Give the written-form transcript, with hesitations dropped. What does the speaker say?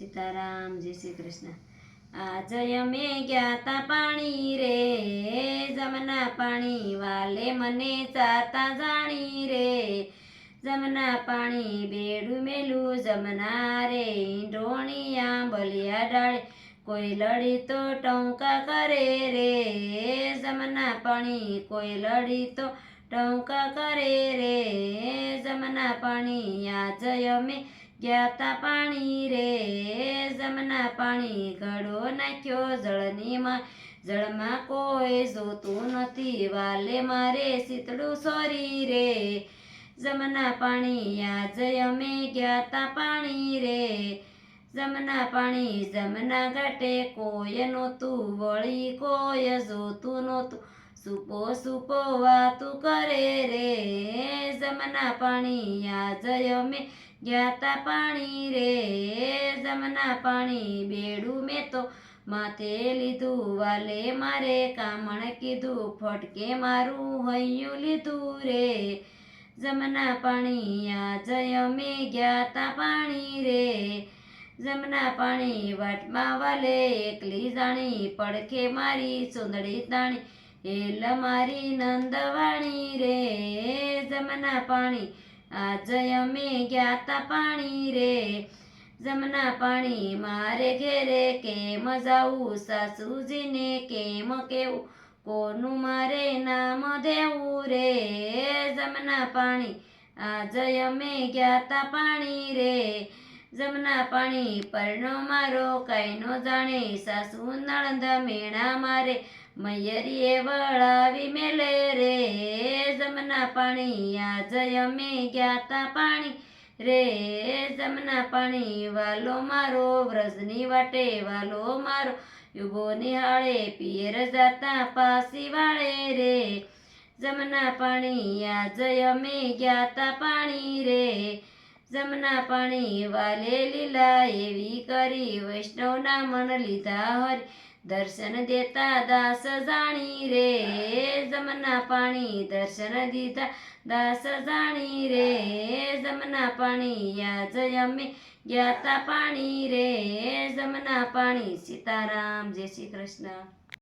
સીતારામ, જય શ્રી કૃષ્ણ. આજ અમે ગયા તા પાણી રે, જમના પાણી વાલે મને ચાતા જાણી રે. જમના પાણી બેડું મેલું જમના રે, ઢોણિયા બલિયા ડાળે કોઈ લડી તો ટૌકા કરે રે. જમના પાણી કોઈ લડી તો ટૌકા કરે રે. જમના પાણી આજ અમે ગયા તા પાણી રે, જમના પાણી ઘડો નાખ્યો જળની માં, જળમાં કોઈ જોતું નથી વાલે મારે શીતળું સોરી રે. જમના પાણી આજ અમે ગયા તા પાણી રે, જમના પાણી જમના ઘાટે કોઈ નહોતું વળી કોઈ જોતું નહોતું, સુપો સુપો વાતું કરે રે. જમના પાણી આજ અમે ગયા તા પાણી રે, જમના પાણી બેડું મેં તો માથે લીધું વાલે મારે કામણ કીધું, ફટકે મારું હૈયું લીધું રે. જમના પાણી આજ અમે ગયા તા પાણી રે, જમના પાણી વાટમાં વાલે એકલી જાણી, પડખે મારી સુંદડી તાણી હેલ મારી નંદવાણી રે. જમના પાણી આજ અમે ગયા તા પાણી રે, જમના પાણી મારે ઘેરે કેમ જાવું, સાસુજીને કેમ કેવું, કોનું મારે નામ દેવું રે. જમના પાણી આજ અમે ગયા તા પાણી રે, જમના પાણી પરનો મારો કાંઈ નો જાણે, સાસુ નણંદ મેણા મારે મયરીએ વળાવી મેલે રે. જમના પાણી આજ અમે ગયા તા પાણી રે, જમના પાણી વાલો મારો વ્રજની વાટે વાલો મારો યુગો નિહાળે, પિયર જાતા પાસી વાળે રે. જમના પાણી આજ અમે ગયા તા પાણી રે, જમના પાણી વાલે લીલા એવી કરી, વૈષ્ણવના મન લીધા હરી, દર્શન દેતા દાસ જાણી રે. જમના પાણી દર્શન દીધા દાસ જાણી રે. જમના પાણી આજ અમે ગયા તા પાણી રે, જમના પાણી. સીતારામ, જય શ્રી કૃષ્ણ.